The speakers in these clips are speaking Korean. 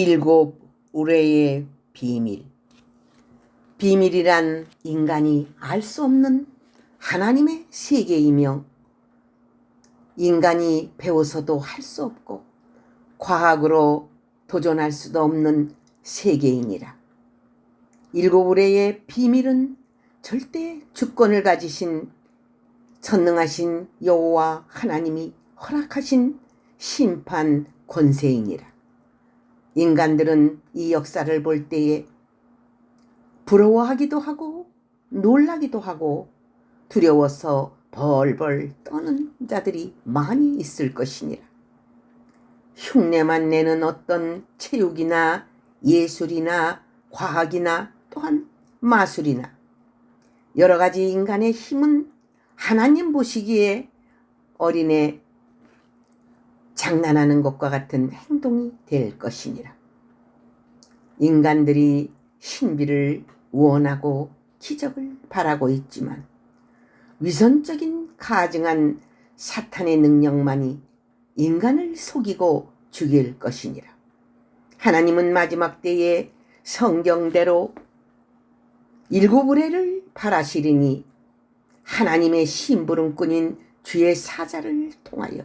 일곱 우레의 비밀. 비밀이란 인간이 알 수 없는 하나님의 세계이며 인간이 배워서도 할 수 없고 과학으로 도전할 수도 없는 세계이니라. 일곱 우레의 비밀은 절대 주권을 가지신 전능하신 여호와 하나님이 허락하신 심판 권세이니라. 인간들은 이 역사를 볼 때에 부러워하기도 하고 놀라기도 하고 두려워서 벌벌 떠는 자들이 많이 있을 것이니라. 흉내만 내는 어떤 체육이나 예술이나 과학이나 또한 마술이나 여러 가지 인간의 힘은 하나님 보시기에 어린애 장난하는 것과 같은 행동이 될 것이니라. 인간들이 신비를 원하고 기적을 바라고 있지만 위선적인 가증한 사탄의 능력만이 인간을 속이고 죽일 것이니라. 하나님은 마지막 때에 성경대로 일곱 우레를 바라시리니 하나님의 심부름꾼인 주의 사자를 통하여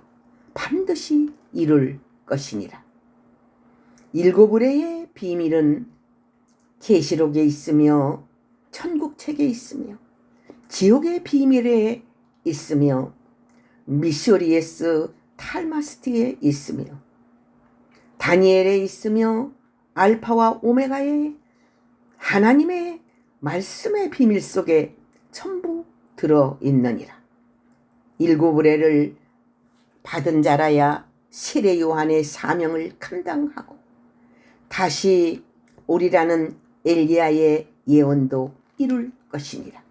반드시 이룰 것이니라. 일곱 우레의 비밀은 계시록에 있으며 천국책에 있으며 지옥의 비밀에 있으며 미시오리에스 탈마스트에 있으며 다니엘에 있으며 알파와 오메가의 하나님의 말씀의 비밀 속에 전부 들어있느니라. 일곱 우레를 받은 자라야 세례 요한의 사명을 감당하고 다시 오리라는 엘리야의 예언도 이룰 것이니라.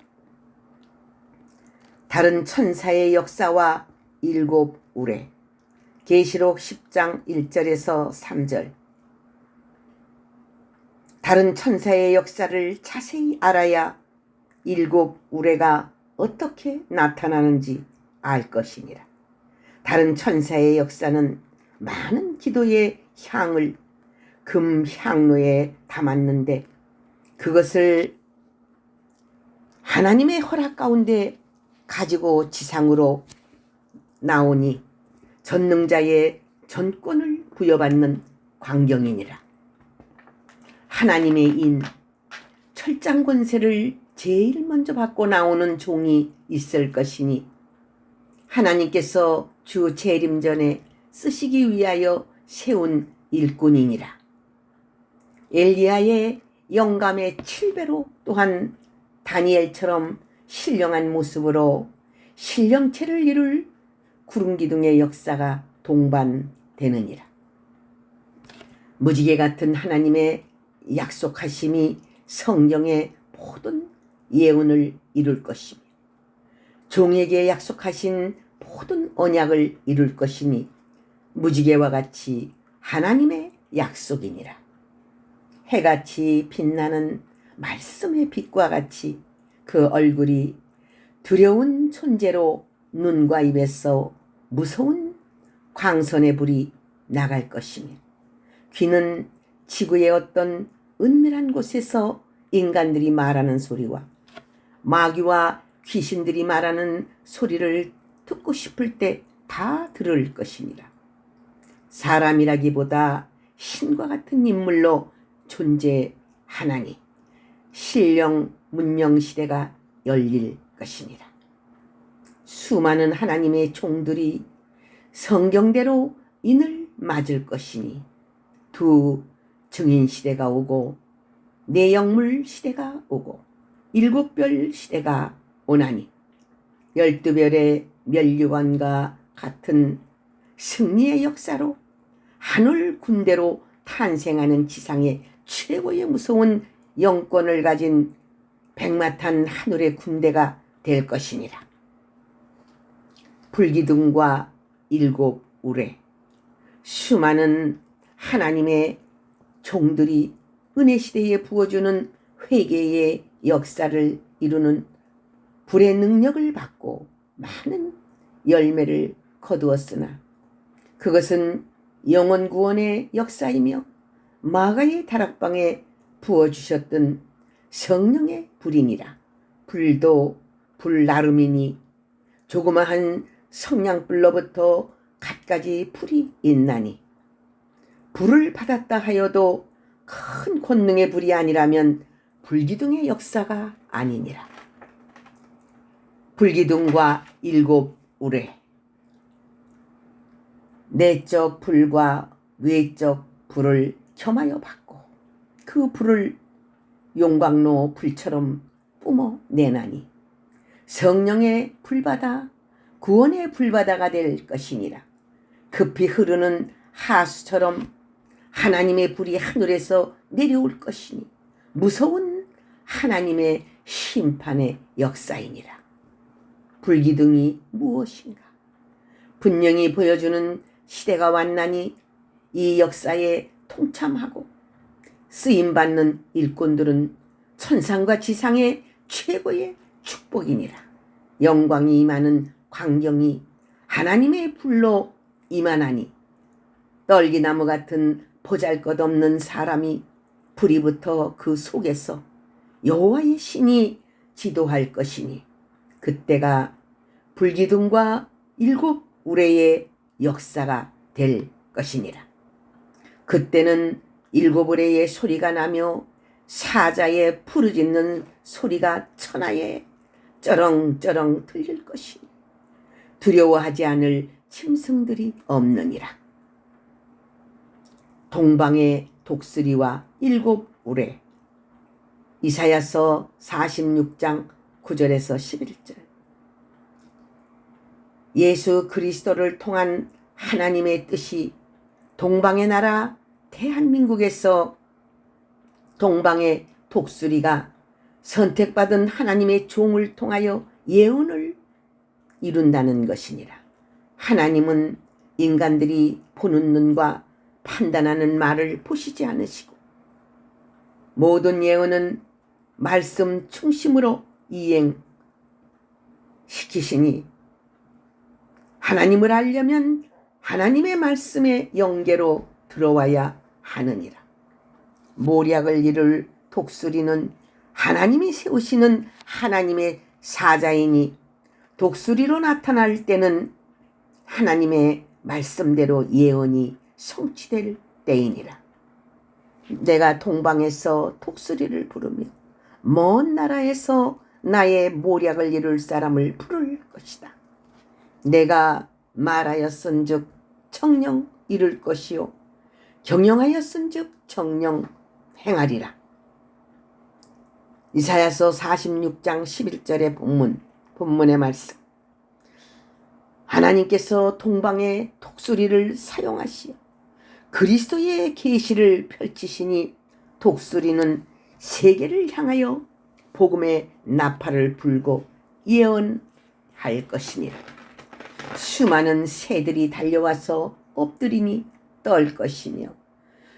다른 천사의 역사와 일곱 우레. 계시록 10장 1절에서 3절. 다른 천사의 역사를 자세히 알아야 일곱 우레가 어떻게 나타나는지 알 것이니라. 다른 천사의 역사는 많은 기도의 향을 금 향로에 담았는데 그것을 하나님의 허락 가운데 가지고 지상으로 나오니 전능자의 전권을 부여받는 광경이니라. 하나님의 인 철장 권세를 제일 먼저 받고 나오는 종이 있을 것이니 하나님께서 주 재림 전에 쓰시기 위하여 세운 일꾼이니라. 엘리야의 영감의 7배로 또한 다니엘처럼 신령한 모습으로 신령체를 이룰 구름기둥의 역사가 동반되느니라. 무지개 같은 하나님의 약속하심이 성경의 모든 예언을 이룰 것이며 종에게 약속하신 모든 언약을 이룰 것이니 무지개와 같이 하나님의 약속이니라. 해같이 빛나는 말씀의 빛과 같이 그 얼굴이 두려운 존재로 눈과 입에서 무서운 광선의 불이 나갈 것이며 귀는 지구의 어떤 은밀한 곳에서 인간들이 말하는 소리와 마귀와 귀신들이 말하는 소리를 듣고 싶을 때 다 들을 것이니라. 사람이라기보다 신과 같은 인물로 존재하나니 신령 문명 시대가 열릴 것이니라. 수많은 하나님의 종들이 성경대로 인을 맞을 것이니 두 증인 시대가 오고 내영물 시대가 오고 일곱 별 시대가 오나니 12별의 멸류관과 같은 승리의 역사로 하늘 군대로 탄생하는 지상의 최고의 무서운 영권을 가진 백마탄 하늘의 군대가 될 것이니라. 불기둥과 일곱 우레. 수많은 하나님의 종들이 은혜 시대에 부어주는 회개의 역사를 이루는 불의 능력을 받고 많은 열매를 거두었으나 그것은 영원 구원의 역사이며 마가의 다락방에 부어주셨던 성령의 불이니라. 불도 불 나름이니 조그마한 성냥불로부터 갖가지 불이 있나니 불을 받았다 하여도 큰 권능의 불이 아니라면 불기둥의 역사가 아니니라. 불기둥과 일곱 우레, 내적 불과 외적 불을 겸하여 받고 그 불을 용광로 불처럼 뿜어내나니 성령의 불바다, 구원의 불바다가 될 것이니라. 급히 흐르는 하수처럼 하나님의 불이 하늘에서 내려올 것이니 무서운 하나님의 심판의 역사이니라. 불기둥이 무엇인가? 분명히 보여주는 시대가 왔나니 이 역사에 통참하고 쓰임받는 일꾼들은 천상과 지상의 최고의 축복이니라. 영광이 임하는 광경이 하나님의 불로 임하나니 떨기나무 같은 보잘것없는 사람이 불이 붙어 그 속에서 여호와의 신이 지도할 것이니 그때가 불기둥과 일곱 우레의 역사가 될 것이니라. 그때는 일곱 우레의 소리가 나며 사자의 부르짖는 소리가 천하에 쩌렁쩌렁 들릴 것이니 두려워하지 않을 짐승들이 없느니라. 동방의 독수리와 일곱 우레. 이사야서 46장 9절에서 11절. 예수 그리스도를 통한 하나님의 뜻이 동방의 나라 대한민국에서 동방의 독수리가 선택받은 하나님의 종을 통하여 예언을 이룬다는 것이니라. 하나님은 인간들이 보는 눈과 판단하는 말을 보시지 않으시고 모든 예언은 말씀 중심으로 이행시키시니 하나님을 알려면 하나님의 말씀의 영계로 들어와야 하느니라. 모략을 이룰 독수리는 하나님이 세우시는 하나님의 사자이니 독수리로 나타날 때는 하나님의 말씀대로 예언이 성취될 때이니라. 내가 동방에서 독수리를 부르며 먼 나라에서 나의 모략을 이룰 사람을 부를 것이다. 내가 말하였은즉 정령 이룰 것이요 경영하였은즉 정령 행하리라. 이사야서 46장 11절의 본문의 말씀. 하나님께서 동방의 독수리를 사용하시어 그리스도의 계시를 펼치시니 독수리는 세계를 향하여 복음의 나팔을 불고 예언할 것이니라. 수많은 새들이 달려와서 엎드리니 떨 것이며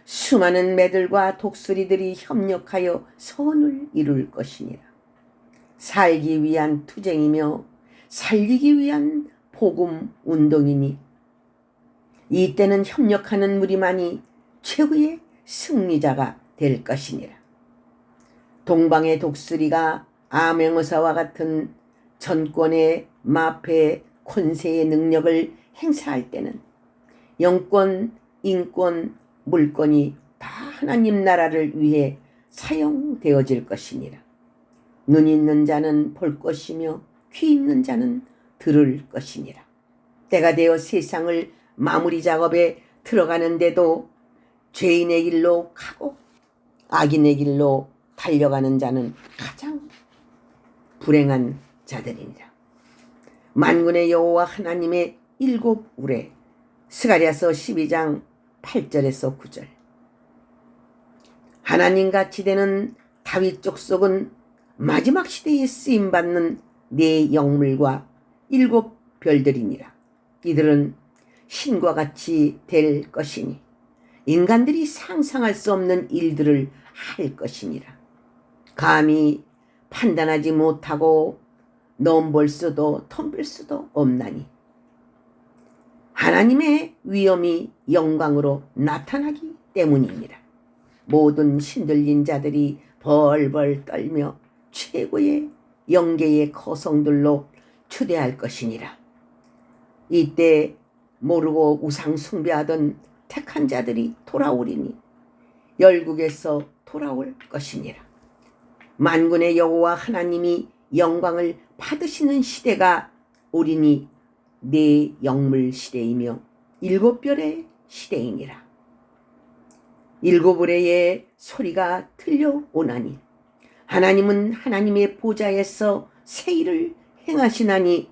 수많은 매들과 독수리들이 협력하여 선을 이룰 것이니라. 살기 위한 투쟁이며 살리기 위한 복음 운동이니 이때는 협력하는 무리만이 최후의 승리자가 될 것이니라. 동방의 독수리가 암행어사와 같은 전권의 마패 권세의 능력을 행사할 때는 영권, 인권, 물권이 다 하나님 나라를 위해 사용되어질 것이니라. 눈 있는 자는 볼 것이며 귀 있는 자는 들을 것이니라. 때가 되어 세상을 마무리 작업에 들어가는데도 죄인의 길로 가고 악인의 길로 달려가는 자는 가장 불행한 자들이니라. 만군의 여호와 하나님의 일곱 우레. 스가랴서 12장 8절에서 9절. 하나님같이 되는 다윗 족속은 마지막 시대에 쓰임받는 네 영물과 일곱 별들이니라. 이들은 신과 같이 될 것이니 인간들이 상상할 수 없는 일들을 할 것이니라. 감히 판단하지 못하고 넘볼 수도 덤빌 수도 없나니 하나님의 위엄이 영광으로 나타나기 때문이니라. 모든 신들린 자들이 벌벌 떨며 최고의 영계의 거성들로 추대할 것이니라. 이때 모르고 우상 숭배하던 택한 자들이 돌아오리니 열국에서 돌아올 것이니라. 만군의 여호와 하나님이 영광을 받으시는 시대가 오리니 네 영물 시대이며 일곱 별의 시대이니라. 일곱 의뢰의 소리가 들려오나니 하나님은 하나님의 보좌에서 새 일을 행하시나니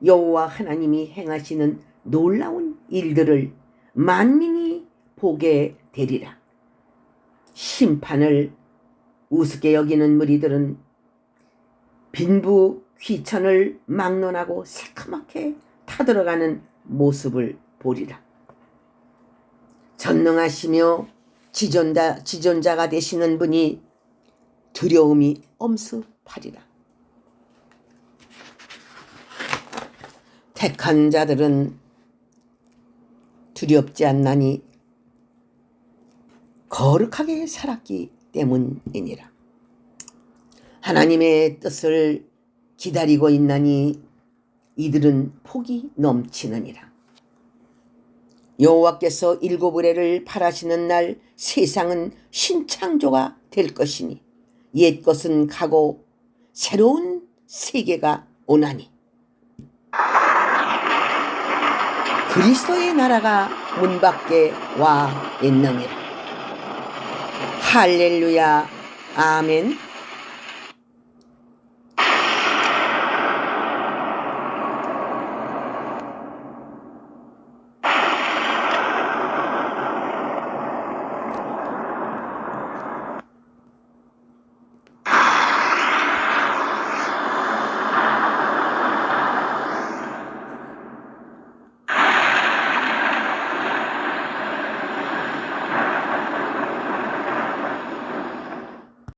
여호와 하나님이 행하시는 놀라운 일들을 만민이 보게 되리라. 심판을 우습게 여기는 무리들은 빈부 귀천을 막론하고 새카맣게 타들어가는 모습을 보리라. 전능하시며 지존자가 되시는 분이 두려움이 엄습하리라. 택한 자들은 두렵지 않나니 거룩하게 살았기 때문이니라. 하나님의 뜻을 기다리고 있나니 이들은 복이 넘치느니라. 여호와께서 일곱 의뢰를 발하시는 날 세상은 신창조가 될 것이니 옛 것은 가고 새로운 세계가 오나니 그리스도의 나라가 문 밖에 와 있느니라. 할렐루야. 아멘.